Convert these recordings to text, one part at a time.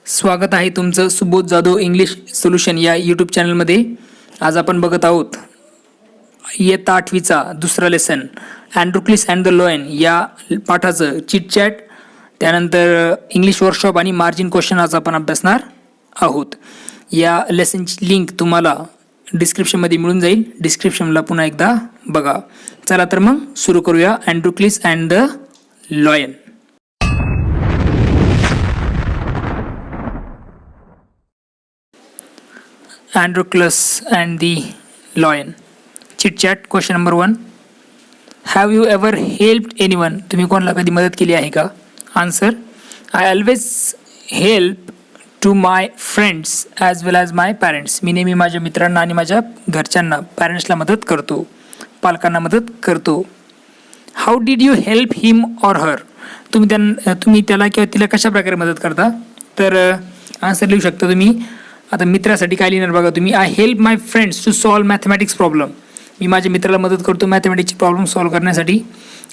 स्वागत आहे तुमचं सुबोध जाधव इंग्लिश सोल्युशन या यूट्यूब चॅनलमध्ये. आज आपण बघत आहोत इयत्ता 8वीचा दुसरा लेसन अँड्रोक्लिस अँड द लॉयन या पाठाचं चिटचॅट, त्यानंतर इंग्लिश वर्कशॉप आणि मार्जिन क्वेश्चन आज आपण अभ्यासणार आहोत. या लेसनची लिंक तुम्हाला डिस्क्रिप्शनमध्ये मिळून जाईल. डिस्क्रिप्शनला पुन्हा एकदा बघा. चला तर मग सुरू करूया. Androclus and the lion. Androclus and the Lion. Chit chat. Question number 1. Have you ever helped anyone? तुम्ही कोणाला कधी मदत केली आहे का? Answer. I always help to my friends as well as my parents. मी नेहमी माझ्या मित्रांना आणि माझ्या घरच्यांना, पॅरेंट्सला मदत करतो, पालकांना मदत करतो. How did you help him or her? तुम्ही त्याला किंवा तिला कशा प्रकारे मदत करता? तर आन्सर लिहू शकता तुम्ही. आता मित्रासाठी काय लिहिणार बघा तुम्ही. I help my friends to solve mathematics problem. मी माझ्या मित्राला मदत करतो मॅथमॅटिक्सची प्रॉब्लेम सॉल्व्ह करण्यासाठी.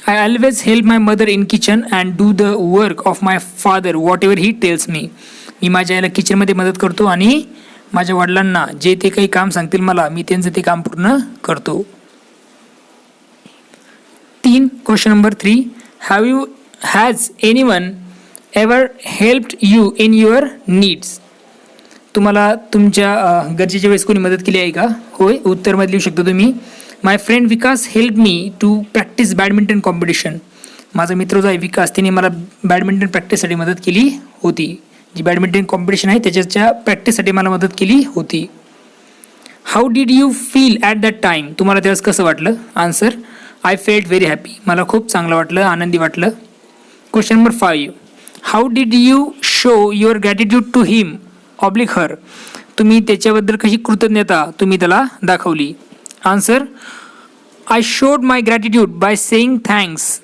I always help my mother in kitchen and do the work of my father whatever he tells me. मी माझ्या याला किचनमध्ये मदत करतो आणि माझ्या वडिलांना जे ते काही काम सांगतील मला, मी त्यांचं ते काम पूर्ण करतो. 3. Question number 3. Has anyone ever helped you in your needs? तुम्हाला तुमच्या गरजेच्या वेळेस कोणी मदत केली आहे का? होय. उत्तरमध्ये लिहू शकतो तुम्ही. My friend Vikas help me to practice badminton competition. माझा मित्र जो आहे विकास, त्याने मला बॅडमिंटन प्रॅक्टिससाठी मदत केली होती. जी बॅडमिंटन कॉम्पिटिशन आहे त्याच्या प्रॅक्टिससाठी मला मदत केली होती. How did you feel at that time? तुम्हाला त्यावेळेस कसं वाटलं? Answer. I felt very happy. मला खूप चांगलं वाटलं, आनंदी वाटलं. Question number 5. How did you show your gratitude to him oblique her? तुम्ही त्याच्याबद्दल कशी कृतज्ञता तुम्ही त्याला दाखवली? Answer. I showed my gratitude by saying thanks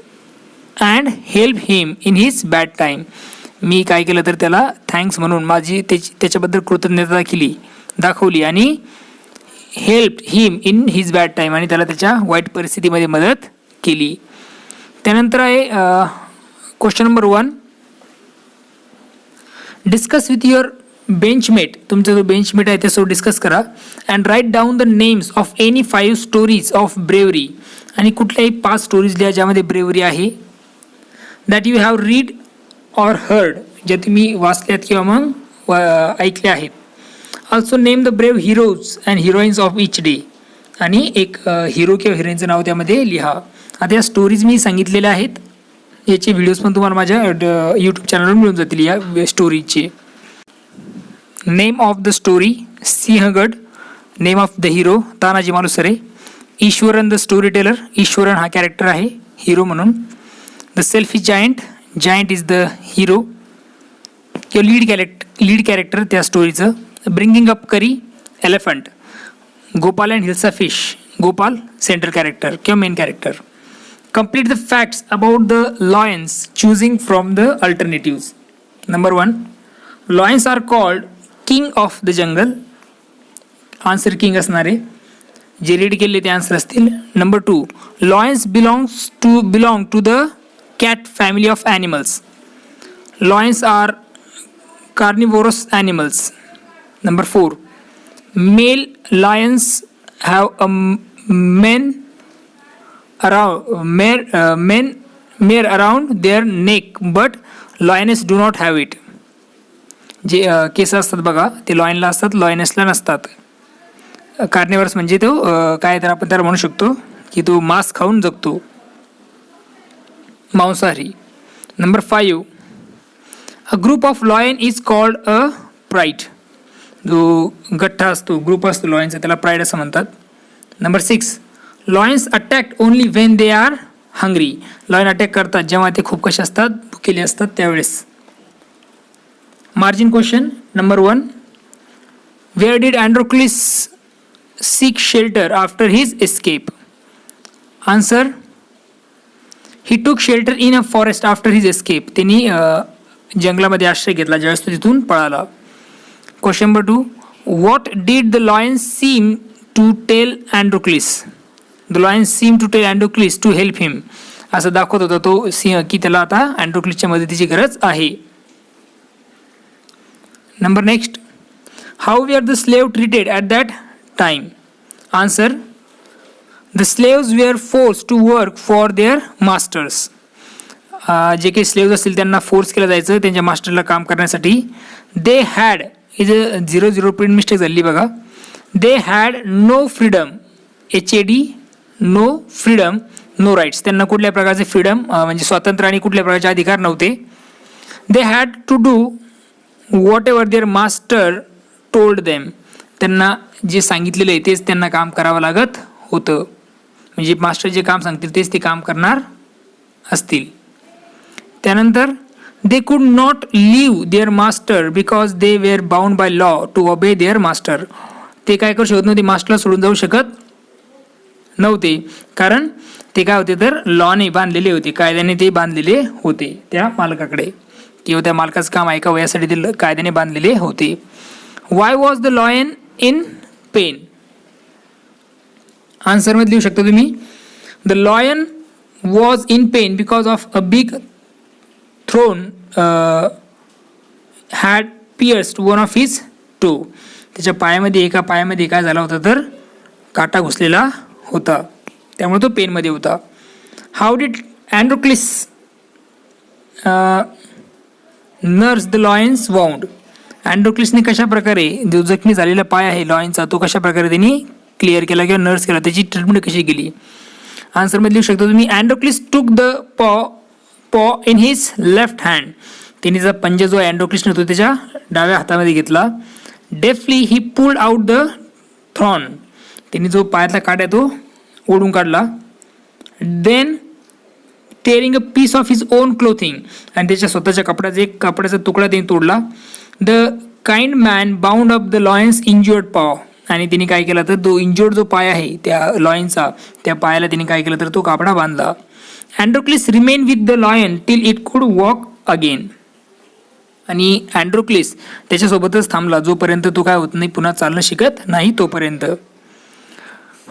and help him in his bad time. मी काय केलं तर त्याला थँक्स म्हणून माझी त्याच्याबद्दल कृतज्ञता दाखवली आणि help him in his bad time, आणि त्याला त्याच्या वाईट परिस्थितीमध्ये मदत केली. त्यानंतर आहे question number 1. Discuss with your benchmate. तुमचा जो बेंचमेट आहे त्यासोबत डिस्कस करा. And write down the names of any 5 stories of bravery. आणि कुठल्याही 5 स्टोरीज लिहा ज्यामध्ये ब्रेवरी आहे. That you have read or heard. ज्या तुम्ही वाचल्यात किंवा मग ऐकल्या आहेत. Also name the brave heroes and heroines of each day. आणि एक हिरो किंवा हिरोईनचं नाव त्यामध्ये लिहा. आता या स्टोरीज मी सांगितलेल्या आहेत. याचे व्हिडिओज पण तुम्हाला माझ्या यूट्यूब चॅनलवर मिळून जातील या स्टोरीजचे. Name of the story Sinhagad. Name of the hero Tanaji Malusare. Iswaran the storyteller. Iswaran हा कॅरेक्टर आहे हिरो म्हणून. The selfish giant. Giant is the hero किंवा लीड कॅरेक्टर त्या स्टोरीचं. Bringing up Kari elephant. Gopal and hilsa fish. Gopal centre character किंवा main character. Complete the facts about the lions choosing from the alternatives. Number 1. Lions are called king of the jungle. Answer king असणार आहे. जे read केले ते answer असतील. Number 2. Lions belong to the cat family of animals. Lions are carnivorous animals. Number 4. Male lions have a mane around their neck but lioness do not have it. जे केस असतात बघा ते लॉयनला असतात, लॉयनेसला नसतात. कार्निवर्स म्हणजे तो काय तर आपण त्याला म्हणू शकतो की तो मांस खाऊन जगतो, मांसाहारी. Number 5. A group of lion is called a pride. जो गठ्ठा असतो, ग्रुप असतो लॉयनचा, त्याला प्राईड असं म्हणतात. Number 6. Lions attack only when they are hungry. Lion attack करतात जेव्हा ते खूप कसे असतात, भुकेले असतात त्यावेळेस. Margin question number 1. Where did Androclus seek shelter after his escape? Answer. He took shelter in a forest after his escape. त्यांनी जंगलामध्ये आश्रय घेतला ज्यावेळेस तो तिथून पळाला. Question number 2. What did the lion seem to tell Androclus? The lion seem to tell अँड्रोक्लिस to help हिम. असं दाखवत होता तो सिंह की त्याला आता अँड्रोक्लिसच्या मदतीची गरज आहे. Number next, how were the slave treated at that time? Answer, the slaves were force to work for their masters. जे काही स्लेव्ज असतील त्यांना फोर्स केलं जायचं त्यांच्या मास्टरला काम करण्यासाठी. दे हॅड, इथं 0 प्रिंट मिस्टेक झाली बघा. They had no freedom, HAD, no freedom, no rights. त्यांना कुठल्या प्रकारचे फ्रीडम म्हणजे स्वातंत्र्य आणि कुठल्या प्रकारचे अधिकार नव्हते. They had to do what ever their master told them. त्यांना जे सांगितलेलं आहे तेच त्यांना काम करावं लागत होतं. म्हणजे मास्टर जे काम सांगतील तेच ते काम करणार असतील. त्यानंतर, they could not leave their master because they were bound by law to obey their master. ते काय करू शकत नव्हते, मास्टरला सोडून जाऊ शकत नव्हते, कारण ते काय होते तर लॉने बांधलेले होते, कायद्याने ते बांधलेले होते त्या मालकाकडे, किंवा त्या मालकाचं काम ऐकावं यासाठी ते कायद्याने बांधलेले होते. Why was the lion in pain? आन्सरमध्ये लिहू शकता तुम्ही, the lion was in pain because of a big thorn had pierced one of his toe. त्याच्या पायामध्ये, एका पायामध्ये काय झाला होता तर काटा घुसलेला होता, त्यामुळे तो पेनमध्ये होता. How did Androclus nurse the lion's wound? अँड्रोक्लिसने कशा प्रकारे जो जखमी झालेला पाय आहे लॉयनचा तो कशा प्रकारे त्यांनी क्लिअर केला किंवा नर्स केला, त्याची ट्रीटमेंट कशी केली? आन्सरमध्ये लिहू शकता तुम्ही, अँड्रोक्लिस टूक द पॉ इन हिज लेफ्ट हँड. त्याने जो पंजा जो अँड्रोक्लिसने होतो त्याच्या डाव्या हातामध्ये घेतला. Deftly he pulled out the thorn. त्यांनी जो पायातला काटा आहे तो ओढून काढला. Then tearing a piece of his own clothing, आणि त्याच्या स्वतःच्या कपड्याचा तुकडा त्यांनी तोडला. The kind man bound up the lion's injured paw. आणि त्यांनी काय केलं तर तो इंज्युअर्ड जो पाय आहे त्या लॉयनचा, त्या पायाला त्यांनी काय केलं तर तो कापडा बांधला. Androclus remain with the lion till it could walk again. आणि अँड्रोक्लिस त्याच्यासोबतच थांबला जोपर्यंत तो काय होत नाही, पुन्हा चालणं शिकत नाही तोपर्यंत.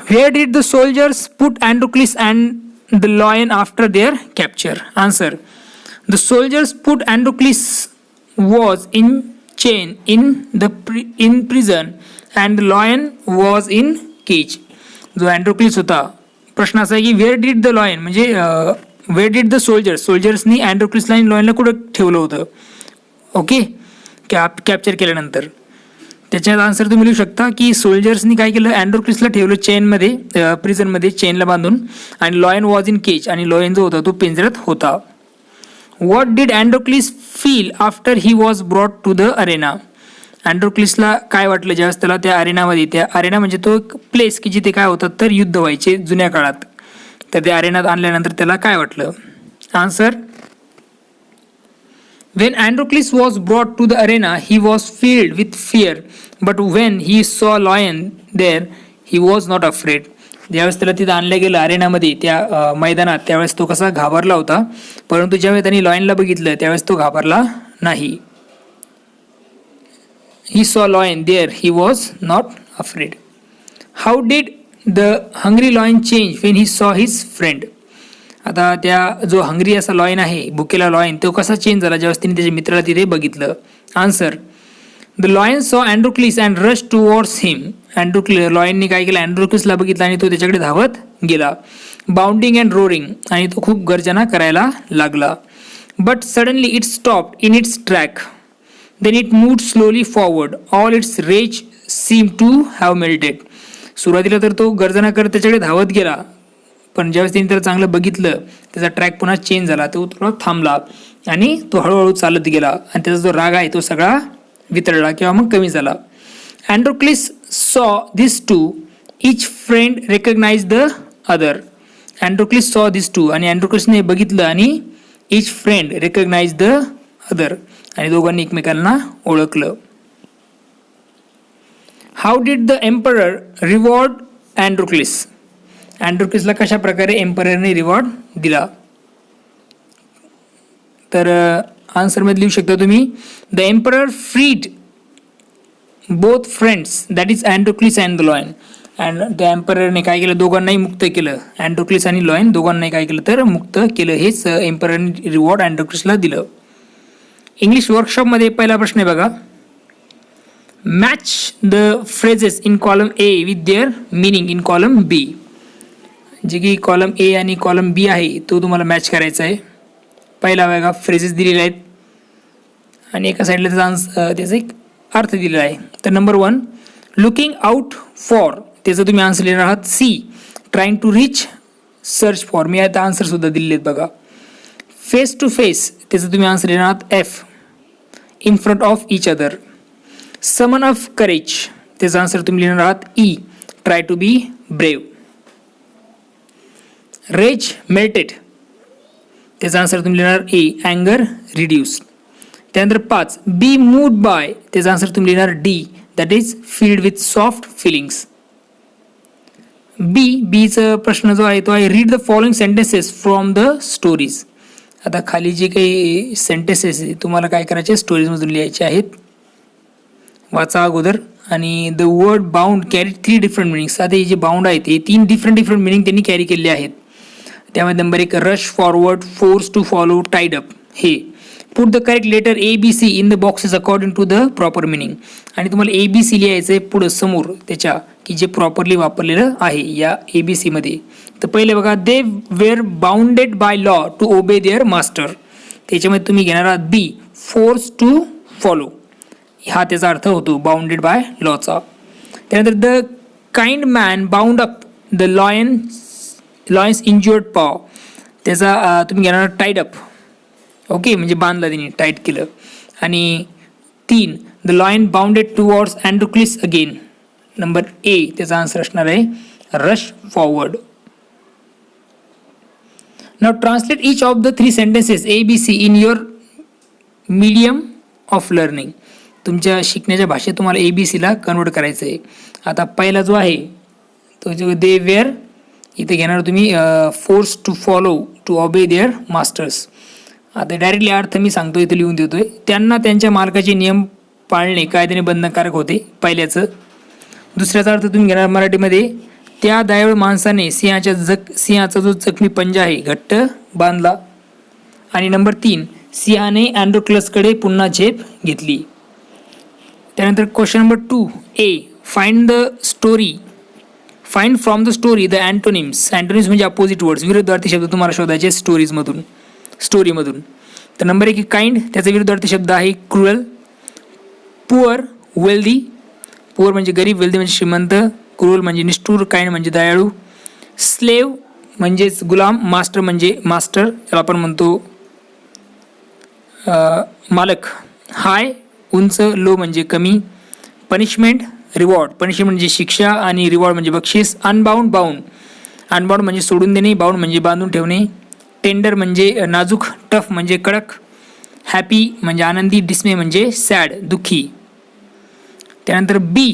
Where did the soldiers put Androcles and the lion after their capture? Answer, the soldiers put Androcles was in chain in prison and the lion was in cage. जो अँड्रोक्लिस होता, प्रश्न असा आहे की वेअर डिड द लॉयन म्हणजे where did the सोल्जर्सनी अँड्रोक्लिसला आणि लॉयनला कुठं ठेवलं होतं? ओके, कॅप्चर केल्यानंतर त्याच्यात आन्सर तुम्ही लिहू शकता की सोल्जर्सनी काय केलं, अँड्रोक्लिसला ठेवलं चेनमध्ये, प्रिझनमध्ये चेनला बांधून, आणि लॉयन वॉज इन केज, आणि लॉयन जो होता तो पिंजऱ्यात होता. What did Androclus feel after he was brought to the arena? अँड्रोक्लिसला काय वाटलं ज्यावेळेस त्याला त्या अरेनामध्ये, त्या अरेना म्हणजे तो एक प्लेस की जिथे काय होतं तर युद्ध व्हायचे जुन्या काळात, तर त्या अरेनात आणल्यानंतर त्याला काय वाटलं? Answer, when Androcles was brought to the arena he was filled with fear but when he saw lion there he was not afraid. ज्यावेळेस त्याला तिथं आणलं गेलं अरेनामध्ये त्या मैदानात त्यावेळेस तो कसा घाबरला होता, परंतु ज्यावेळेस त्यांनी लॉयनला बघितलं त्यावेळेस तो घाबरला नाही. He saw lion there he was not afraid. How did the hungry lion change when he saw his friend? आता त्या जो हंग्री असा लॉयन आहे, भुकेला लॉयन, तो कसा चेंज झाला ज्यावेळेस तिने त्याच्या मित्राला तिथे बघितलं? आन्सर, द लॉयन सॉ अँड्रोक्लिस अँड रश टुवर्ड्स हिम. लॉयनने काय केलं, अँड्रोक्लिसला बघितलं आणि तो त्याच्याकडे धावत गेला. बाउंडिंग अँड रोरिंग, आणि तो खूप गर्जना करायला लागला. But suddenly it stopped in its track. Then it moved slowly forward. All its rage seem to have melted. सुरुवातीला तर तो गर्जना करत त्याच्याकडे धावत गेला, पण ज्यावेळेस त्यांनी त्याला चांगलं बघितलं त्याचा ट्रॅक पुन्हा चेंज झाला, तो थोडा थांबला आणि तो हळूहळू चालत गेला, आणि त्याचा जो राग आहे तो सगळा वितळला किंवा मग कमी झाला. Androclus saw this too, each friend recognise the other. Androclus saw this too, आणि अँड्रोक्लिसने बघितलं आणि each friend recognise the other, आणि दोघांनी एकमेकांना ओळखलं. How did the emperor reward Androclus? अँड्रोक्लिसला कशा प्रकारे एम्पररने रिवॉर्ड दिला? तर आन्सरमध्ये लिहू शकता तुम्ही, the emperor freed both friends that is Androclus and the lion. And त्या एम्पररने काय केलं, दोघांनाही मुक्त केलं. अँड्रोक्लिस आणि लॉयन दोघांनाही काय केलं तर मुक्त केलं. हेच एम्पररने रिवॉर्ड अँड्रोक्लिसला दिलं. इंग्लिश वर्कशॉपमध्ये पहिला प्रश्न आहे बघा, match the phrases in column A with their meaning in column B. जे की कॉलम ए आणि कॉलम बी आहे तो तुम्हाला मॅच करायचा आहे. पहिला बघा फ्रेजेस दिलेले आहेत आणि एका साईडला त्याचा एक अर्थ दिलेला आहे. तर नंबर 1 लुकिंग आउट फॉर, त्याचं तुम्ही आन्सर लिहिणार आहात C. Trying to reach, search for, मी आता आन्सरसुद्धा दिलेले आहेत बघा. फेस टू फेस, त्याचं तुम्ही आन्सर लिहिणार आहात F. In front of each other. Summon of courage, त्याचा आन्सर तुम्ही लिहिणार आहात E. Try to be brave. Rage melted, त्याचा आन्सर तुम्ही लिहिणार ए. अँगर रिड्यूस. त्यानंतर 5 बी मूड बाय, त्याचा आन्सर तुम्ही लिहिणार D. That is filled with soft feelings. बीचा प्रश्न जो आहे तो आहे read the following sentences from the stories. आता खाली जे काही सेंटेन्सेस तुम्हाला काय करायचे स्टोरीजमधून लिहायचे आहेत. वाचा अगोदर. आणि the word bound carry 3 different meanings. आता हे जे बाउंड आहेत हे 3 डिफरंट मिनिंग त्यांनी कॅरी केलेले आहेत. त्यामध्ये number 1 rush forward, force to follow, tied up. हे put the correct letter A B C in the boxes according to the proper meaning. आणि तुम्हाला ए बी सी लिहायचं आहे पुढं समोर त्याच्या की जे प्रॉपरली वापरलेलं आहे या ए बी सीमध्ये. तर पहिले बघा they were bounded by law to obey their master. त्याच्यामध्ये तुम्ही घेणार आहात बी फोर्स टू फॉलो. हा त्याचा अर्थ होतो बाउंडेड बाय लॉचा. त्यानंतर the kind man bound up the lion's injured paw. त्याचा तुम्ही घेणार टाईड अप. ओके, म्हणजे बांधला त्यांनी, टाईट केलं. आणि 3 the lion bounded towards Androclus again. Number A त्याचा आन्सर असणार आहे rush forward. Now translate each of the 3 sentences A B C in your medium of learning. तुमच्या शिकण्याच्या भाषेत तुम्हाला ए बी सीला कन्वर्ट करायचं आहे. आता पहिला जो आहे तो जो दे वेअर, इथे घेणार तुम्ही force to follow to obey their masters. आता डायरेक्टली अर्थ मी सांगतो, इथे लिहून देतोय. त्यांना त्यांच्या मालकाचे नियम पाळणे कायद्याने बंधनकारक होते, पहिल्याचं. दुसऱ्याचा अर्थ तुम्ही घेणार मराठीमध्ये त्या दयाळू माणसाने सिंहाचा जो जखमी पंजा आहे घट्ट बांधला. आणि नंबर 3 सिंहाने अँड्रोक्लसकडे पुन्हा झेप घेतली. त्यानंतर question number 2 A find from the story the antonyms. Antonyms म्हणजे अपोजिट वर्ड्स, विरुद्धार्थी शब्द तुम्हाला शोधायचे स्टोरीमधून. तर नंबर 1 काइंड, त्याचा विरुद्धार्थी शब्द आहे क्रुअल. Poor, wealthy. पुअर म्हणजे गरीब, वेल्दी म्हणजे श्रीमंत, क्रुअल म्हणजे निष्ठुर, काइंड म्हणजे दयाळू. स्लेव म्हणजेच गुलाम, मास्टर म्हणजे मास्टर, त्याला आपण म्हणतो मालक. हाय उंच, लो म्हणजे कमी. Punishment, reward. पनिशमेंट म्हणजे शिक्षा आणि रिवॉर्ड म्हणजे बक्षीस. अनबाउंड, अनबाउंड म्हणजे सोडून देणे, बाउंड म्हणजे बांधून ठेवणे. टेंडर म्हणजे नाजूक, टफ म्हणजे कडक. हॅपी म्हणजे आनंदी, डिस्मे म्हणजे सॅड, दुःखी. त्यानंतर B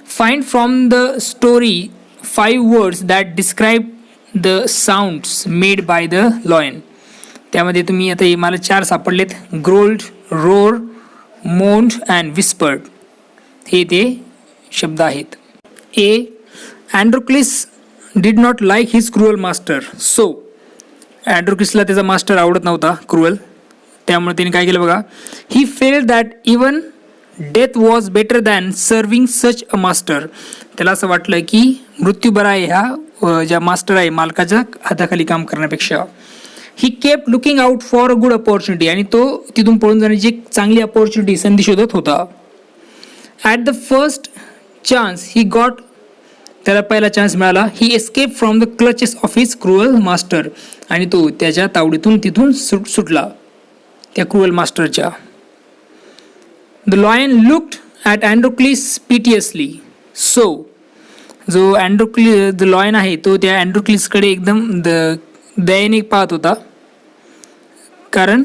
find from the story 5 words that describe the sounds made by the lion. त्यामध्ये तुम्ही आता मला 4 सापडलेत. Growled, roar, moaned and whispered. हे ते शब्द आहेत. A Androclus did not like his cruel master. So अँड्रोक्लिसला त्याचा मास्टर आवडत नव्हता क्रुअल, त्यामुळे त्याने काय केलं बघा. He felt that even death was better than serving such a master. त्याला असं वाटलं की मृत्यू बरा आहे ह्या ज्या मास्टर आहे मालकाच्या हाताखाली काम करण्यापेक्षा. He kept looking out for a good opportunity. आणि तो तिथून पळून जाण्याची एक चांगली अपॉर्च्युनिटी, संधी शोधत होता. At the first chance he got, त्याला पहिला चान्स मिळाला. He escape from the clutches of his cruel master. आणि तो त्याच्या तावडीतून तिथून सुटला त्या क्रुअल मास्टरच्या. The lion looked at Androclus piteously. So जो द लॉयन आहे तो त्या अँड्रोक्लिसकडे एकदम दयेने पाहत होता. कारण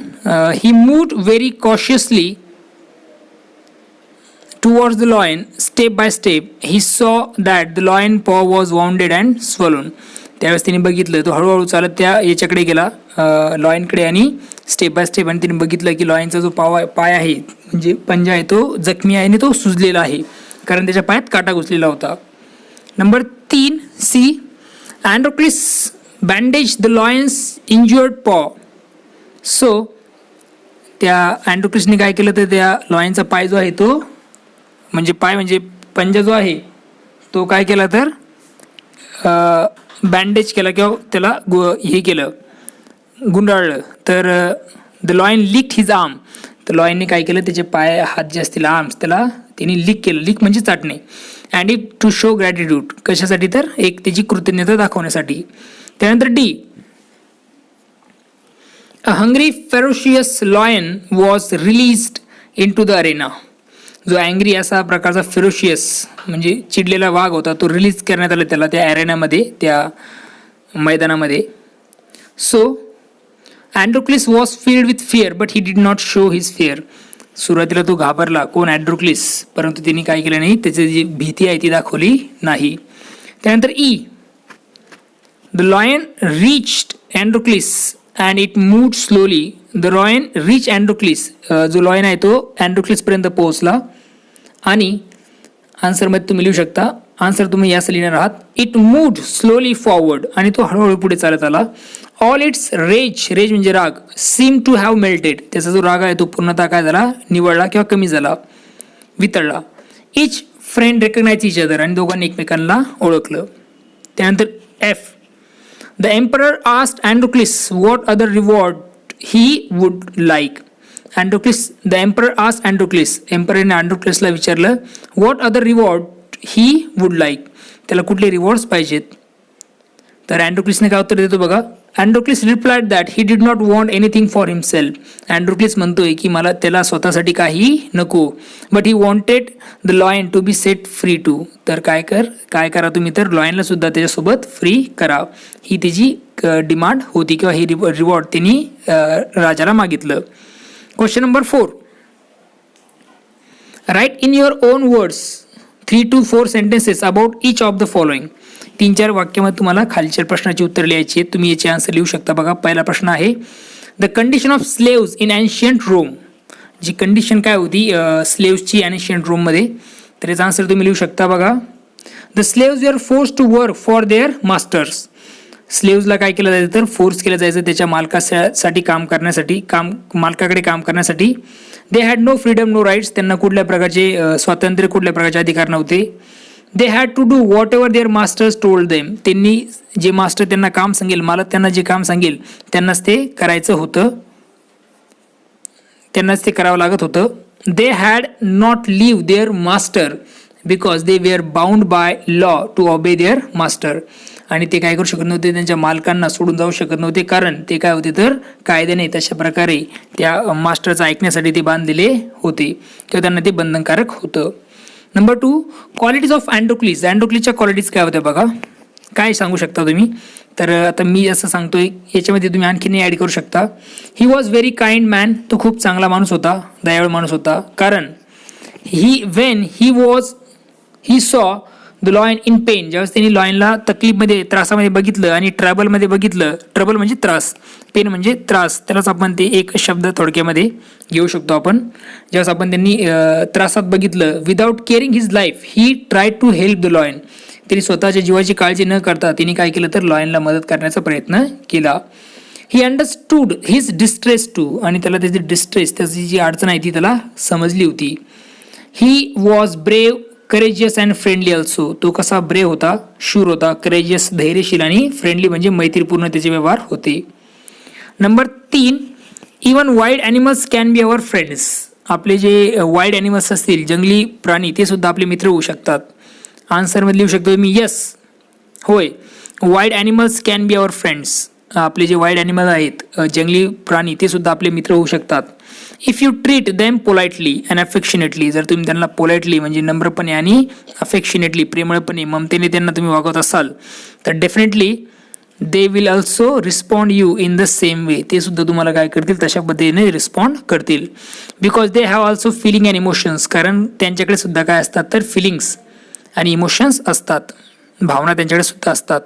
he moved very cautiously towards the lion, step by step. He saw that the lion paw was wounded and swollen. त्यावेळेस तिने बघितलं तो हळूहळू चालत त्या याच्याकडे गेला लॉयनकडे आणि स्टेप बाय स्टेप. आणि तिने बघितलं की लॉयनचा जो पाय आहे म्हणजे पंजा आहे तो जखमी आहे आणि तो सुजलेला आहे कारण त्याच्या पायात काटा घुसलेला होता. Number 3 C Androcles bandage the lion's injured paw. So त्या अँड्रोक्लिसने काय केलं तर त्या लॉयनचा पाय जो आहे तो म्हणजे पाय म्हणजे पंजा जो आहे तो काय केला तर बँडेज केला किंवा त्याला हे केलं गुंडाळलं. तर the lion licked his arm. तर लॉयनने काय केलं त्याचे पाय हात जे असतील आर्म्स त्याला त्यांनी लिक केलं. लिक म्हणजे चाटणे. And it to show gratitude. कशासाठी तर एक त्याची कृतज्ञता दाखवण्यासाठी. त्यानंतर D, a hungry ferocious lion was released into the arena. जो अँग्री असा प्रकारचा फेरोशियस म्हणजे चिडलेला वाघ होता तो रिलीज करण्यात आला त्याला त्या अरेनामध्ये त्या मैदानामध्ये. So Androcles was filled with fear but he did not show his fear. सुरुवातीला तो घाबरला कोण अँड्रोक्लिस, परंतु त्यांनी काय केलं नाही त्याची जी भीती आहे ती दाखवली नाही. त्यानंतर E, the lion reached Androcles and it moved slowly. The lion reach Androcles. जो लॉयन आहे तो अँड्रोक्लिसपर्यंत पोहोचला. आणि आन्सरमध्ये तुम्ही लिहू शकता, आन्सर तुम्ही यास लिहिणार आहात, इट मूव्ड स्लोली फॉरवर्ड. आणि तो हळूहळू पुढे चालत आला. ऑल इट्स रेज, रेज म्हणजे राग, सीम टू हॅव मेल्टेड. त्याचा जो राग आहे तो पूर्णतः काय झाला निवळला किंवा कमी झाला, वितळला. Each friend recognize each other. आणि दोघांनी एकमेकांना ओळखलं. त्यानंतर F, the emperor asked Androcles what other reward he would like. Androcles, the emperor asked Androcles. एम्पररने अँड्रोक्लिसला विचारलं what other reward he would like. त्याला कुठले रिवॉर्ड्स पाहिजेत. तर अँड्रोक्लिसने काय उत्तर देतो बघा. Androcles replied that he did not want anything for himself. Androcles म्हणतोय की मला त्याला स्वतःसाठी काही नको, but he wanted the lion to be set free too. तर काय करा तुम्ही तर लॉयनला सुद्धा त्याच्यासोबत फ्री करा. ही त्याची डिमांड होती किंवा ही रिवॉर्ड त्यांनी राजाला मागितलं. Question number 4, write in your own words 3 to 4 sentences about each of the following. 3-4 वाक्यामध्ये तुम्हाला खालच्या प्रश्नाची उत्तर लिहायची आहेत. तुम्ही याचे आन्सर लिहू शकता बघा. पहिला प्रश्न आहे, the condition of slaves in ancient Rome. जी कंडिशन काय होती स्लेव्सची एन्शियंट रोममध्ये, तर याचा आन्सर तुम्ही लिहू शकता बघा. The slaves were forced to work for their masters. स्लेव्सला काय केलं जायचं तर फोर्स केलं जायचं त्याच्या मालकासाठी काम करण्यासाठी, मालकाकडे काम करण्यासाठी. They had no freedom no rights. त्यांना कुठल्या प्रकारचे स्वातंत्र्य कुठल्या प्रकारचे अधिकार नव्हते. They had to do what ever their masters told them. त्यांनी जे मास्टर त्यांना काम सांगेल, मालक त्यांना जे काम सांगेल त्यांनाच ते करायचं होतं, त्यांनाच ते करावं लागत होतं. They had not leave their master because they were bound by law to obey their master. आणि ते काय करू शकत नव्हते, त्यांच्या मालकांना सोडून जाऊ शकत नव्हते, कारण ते काय होते तर कायद्याने तशा प्रकारे त्या मास्टरचं ऐकण्यासाठी ते बांधलेले होते किंवा त्यांना ते बंधनकारक होतं. Number 2, qualities of Androcles. अँड्रोक्लिसच्या क्वालिटीज काय होत्या बघा. काय सांगू शकता तुम्ही. तर आता मी असं सांगतोय, याच्यामध्ये तुम्ही आणखीन ॲड करू शकता. He was very kind man. तो खूप चांगला माणूस होता, दयाळू माणूस होता. कारण he saw the lion in pen. ज्यावेळेस त्यांनी लॉयनला तकलीफमध्ये त्रासामध्ये बघितलं आणि ट्रबलमध्ये बघितलं. ट्रबल म्हणजे त्रास, पेन म्हणजे त्रास, त्यालाच आपण ते एक शब्द थोडक्यामध्ये घेऊ शकतो आपण. ज्यावेळेस आपण त्यांनी त्रासात बघितलं, without caring his life he try to help the lion. त्यांनी स्वतःच्या जीवाची काळजी न करता त्यांनी काय केलं तर लॉयनला मदत करण्याचा प्रयत्न केला. He understood his distress too. आणि त्याला त्याची डिस्ट्रेस, त्याची जी अडचण आहे ती त्याला समजली होती. He was brave courageous and friendly also. तो कसा ब्रेव होता, शूर होता, करेजियस धैर्यशील आणि फ्रेंडली म्हणजे मैत्रीपूर्ण त्याचे व्यवहार होते. Number 3, even wild animals can be our friends. आपले जे वाईल्ड ॲनिमल्स असतील, जंगली प्राणी, ते सुद्धा आपले मित्र होऊ शकतात. आन्सरमध्ये लिहू शकतो मी यस, होय, wild animals can be our friends. आपले जे वाईल्ड ॲनिमल आहेत, जंगली प्राणी, ते सुद्धा आपले मित्र होऊ शकतात. If you treat them politely and affectionately. जर तुम्ही त्यांना पोलाइटली म्हणजे नम्रपणे आणि अफेक्शनेटली प्रेमळपणे ममतेने त्यांना तुम्ही वागवत असाल तर definitely they will also respond you in the same way. ते सुद्धा तुम्हाला काय करतील तशा पद्धतीने रिस्पॉन्ड करतील. Because they have also feeling and emotions. कारण त्यांच्याकडे सुद्धा काय असतात तर फिलिंग्स आणि इमोशन्स असतात, भावना त्यांच्याकडे सुद्धा असतात.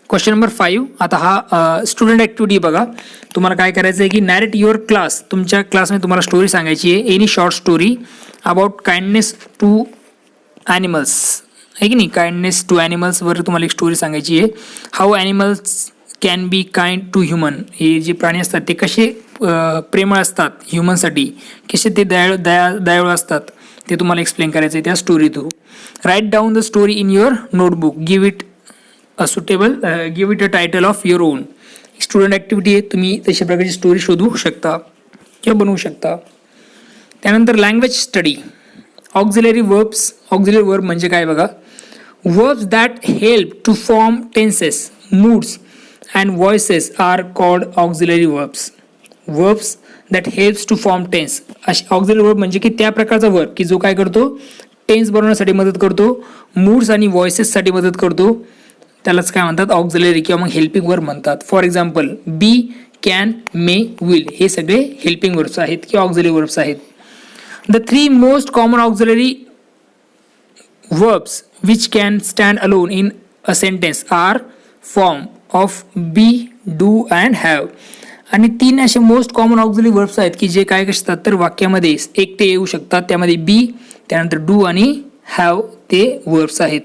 Question number 5. आता हा स्टुडंट ॲक्टिव्हिटी बघा. तुम्हाला काय करायचं आहे की नॅरेट युअर क्लास. तुमच्या क्लासमध्ये तुम्हाला स्टोरी सांगायची आहे, any short story about kindness to animals, आहे की नाही. काइंडनेस टू ॲनिमल्सवर तुम्हाला एक स्टोरी सांगायची आहे. How animals can be kind to human. हे जे प्राणी असतात ते कसे प्रेमळ असतात ह्युमनसाठी, कसे ते दयाळू असतात, ते तुम्हाला एक्सप्लेन करायचं आहे त्या story through. Write down the story in your notebook, give it a title of your own. Student activity आहे, तुम्ही तशा प्रकारची स्टोरी शोधू शकता किंवा बनवू शकता. त्यानंतर language study. Auxiliary verbs. Auxiliary verb म्हणजे काय बघा, verbs that help to form tenses, moods and voices are called auxiliary verbs. Verbs that helps to form tense. अशी ऑक्झिलरी वर्ब म्हणजे की त्या प्रकारचा वर्ब की जो काय करतो, टेन्स बनवण्यासाठी मदत करतो, मूड्स आणि व्हॉइसेससाठी मदत करतो, त्यालाच काय म्हणतात, ऑक्झिलरी किंवा मग हेल्पिंग वर्ब म्हणतात. For example be, can, may, will हे सगळे हेल्पिंग वर्ब्स आहेत किंवा ऑक्झिलरी वर्ब्स आहेत. The 3 most common auxiliary verbs which can stand alone in a sentence are form of be, do and have. आणि 3 असे most common auxiliary verbs आहेत की जे काय असतात तर वाक्यामध्ये एकटे येऊ शकतात. त्यामध्ये बी, त्यानंतर डू आणि हॅव ते वर्ब्स आहेत.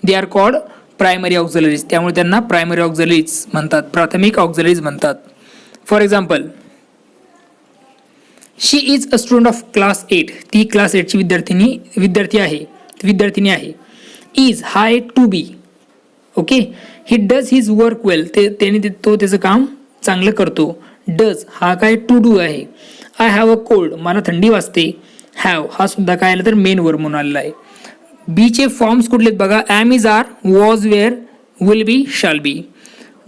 They are called primary auxiliaries. त्यामुळे त्यांना प्रायमरी ऑक्झिलरीज म्हणतात, प्राथमिक ऑक्झिलरीज म्हणतात. For example she is a student of class 8. ती क्लास 8ची विद्यार्थिनी आहे. इज हा आहे to be. Okay. He does his work well. तो त्याचं काम चांगलं करतो. डज हा काय टू डू आहे. आय हॅव अ कोल्ड मला थंडी वाजते. हॅव हा सुद्धा काय आला तर मेन वर्ब म्हणून आलेला आहे. बीचे फॉर्म्स कुठले आहेत बघा, am is, are, was, were, will be, shall be.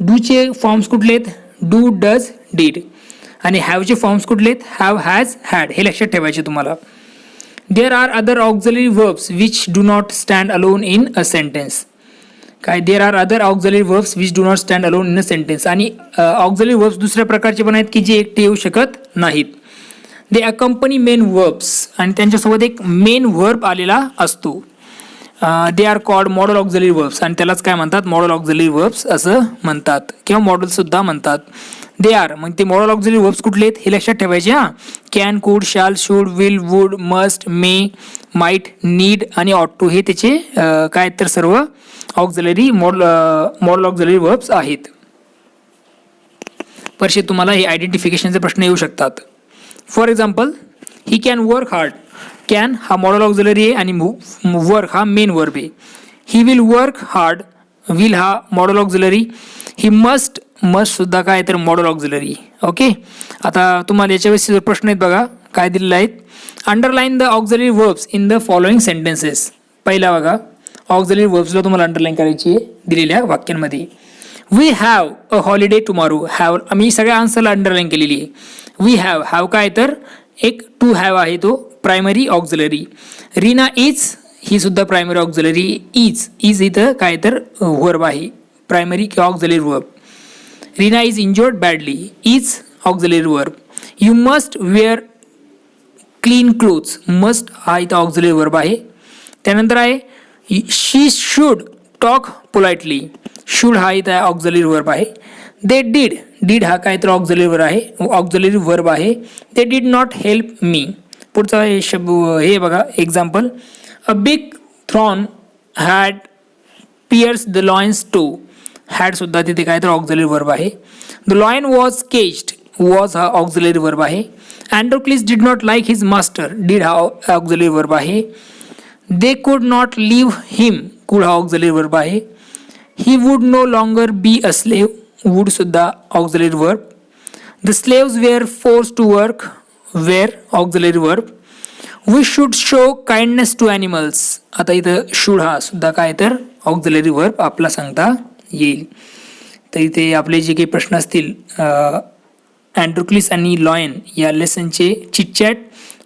डूचे forms कुठले आहेत, डू, डज, डीड. आणि हॅवचे फॉर्म्स कुठले आहेत, हॅव, हॅज, हॅड. हे लक्षात ठेवायचे तुम्हाला. There are other auxiliary verbs which do not stand alone in a sentence. काय, there are other auxiliary verbs which do not stand alone in a sentence. आणि auxiliary verbs दुसऱ्या प्रकारचे पण आहेत की जे एकटे येऊ शकत नाहीत. दे अकंपनी मेन वर्ब्स आणि त्यांच्यासोबत एक मेन वर्ब आलेला असतो. दे are called modal auxiliary verbs आणि त्यालाच काय म्हणतात, मॉडल ऑक्झिलरी वर्ब्स असं म्हणतात किंवा मॉडलसुद्धा म्हणतात. दे आर मग ते मॉडल ऑक्झिलरी वर्ब्स कुठले आहेत हे लक्षात ठेवायचे. कॅन, कुड, शाल, should, will, would, must, may, might, need आणि ऑट टू हे त्याचे काय तर सर्व ऑक्झिलरी मॉडल ऑक्झिलरी वर्ब्स आहेत. परीक्षेत तुम्हाला हे आयडेंटिफिकेशनचे प्रश्न येऊ शकतात. For example he can work hard. Can हा मॉडल ऑक्झिलरी आहे आणि वर्क हा मेन वर्ब आहे. He will work hard. Will हा मॉडल ऑक्झिलरी. ही मस्ट सुद्धा काय तर मॉडल ऑक्झिलरी. ओके. आता तुम्हाला याच्यावेळी प्रश्न आहेत बघा काय दिलेले आहेत. Underline the auxiliary verbs in the following sentences. पहिला बघा ऑक्झिलरी वर्ब्सला तुम्हाला अंडरलाईन करायची आहे दिलेल्या वाक्यांमध्ये. We have a holiday tomorrow. Have आम्ही सगळ्या आन्सरला अंडरलाईन केलेली आहे. वी हॅव काय तर एक टू हॅव आहे तो primary auxiliary. Reena is he सुद्धा प्रायमरी ऑक्झिलरी. इज इथं काय तर वर्ब आहे प्रायमरी किंवा auxiliary verb. Reena is injured badly. Is auxiliary verb. You must wear clean clothes. Must हा इथं ऑक्झिलरी वर्ब आहे. त्यानंतर आहे she should talk politely. Should हा इथं ऑक्झिलरी वर्ब आहे. दे डीड हा काय तर ऑक्झिलरी वर्ब आहे. They did not help me. पुढचा हे शब्द हे बघा example. A big thorn had pierced the lion's toe. Had सुद्धा तिथे काय तर ऑक्झिलरी वर्ब आहे. The lion was caged. Was हा ऑक्झिलरी वर्ब आहे. Androcles did not like his master. Did हा ऑक्झिलरी वर्ब आहे. दे कुड नॉट लिव्ह हिम. कुड हा ऑक्झिलरी वर्ब आहे. He would no longer be a slave. Would सुद्धा auxiliary verb. The slaves were force to work. Were auxiliary verb. We should show kindness to animals. आता इथं should हा सुद्धा काय तर ऑक्झिलरी वर्ब आपला सांगता येईल. तर इथे आपले जे काही प्रश्न असतील अँड्रोक्लिस आणि लॉयन या लेसनचे चिटचॅट,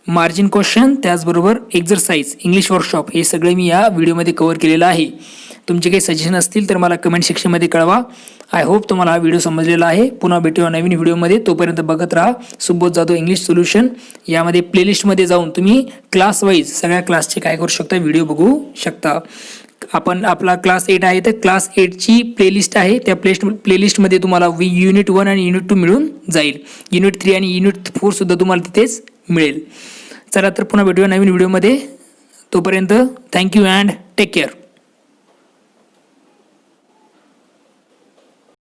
मार्जिन क्वेश्चन, त्याचबरोबर एक्झरसाइज, इंग्लिश वर्कशॉप हे सगळे मी या व्हिडिओमध्ये कव्हर केलेलं आहे. तुमचे काही सजेशन असतील तर मला कमेंट सेक्शनमध्ये कळवा. आय होप तुम्हाला हा व्हिडिओ समजलेला आहे. पुन्हा भेटूया नवीन व्हिडिओमध्ये. तोपर्यंत बघत राहा सुबोध जाधव इंग्लिश सोल्युशन. यामध्ये प्लेलिस्टमध्ये जाऊन तुम्ही क्लास वाईज सगळ्या क्लासचे काय करू शकता व्हिडिओ बघू शकता. आपण आपला क्लास 8 आहे तर क्लास 8ची प्लेलिस्ट आहे. त्या प्लेलिस्टमध्ये तुम्हाला युनिट 1 आणि युनिट 2 मिळून जाईल. युनिट 3 आणि युनिट 4 सुद्धा तुम्हाला तिथेच मिळेल. चला तर पुन्हा भेटूया नवीन व्हिडिओमध्ये. तोपर्यंत थँक्यू अँड टेक केअर.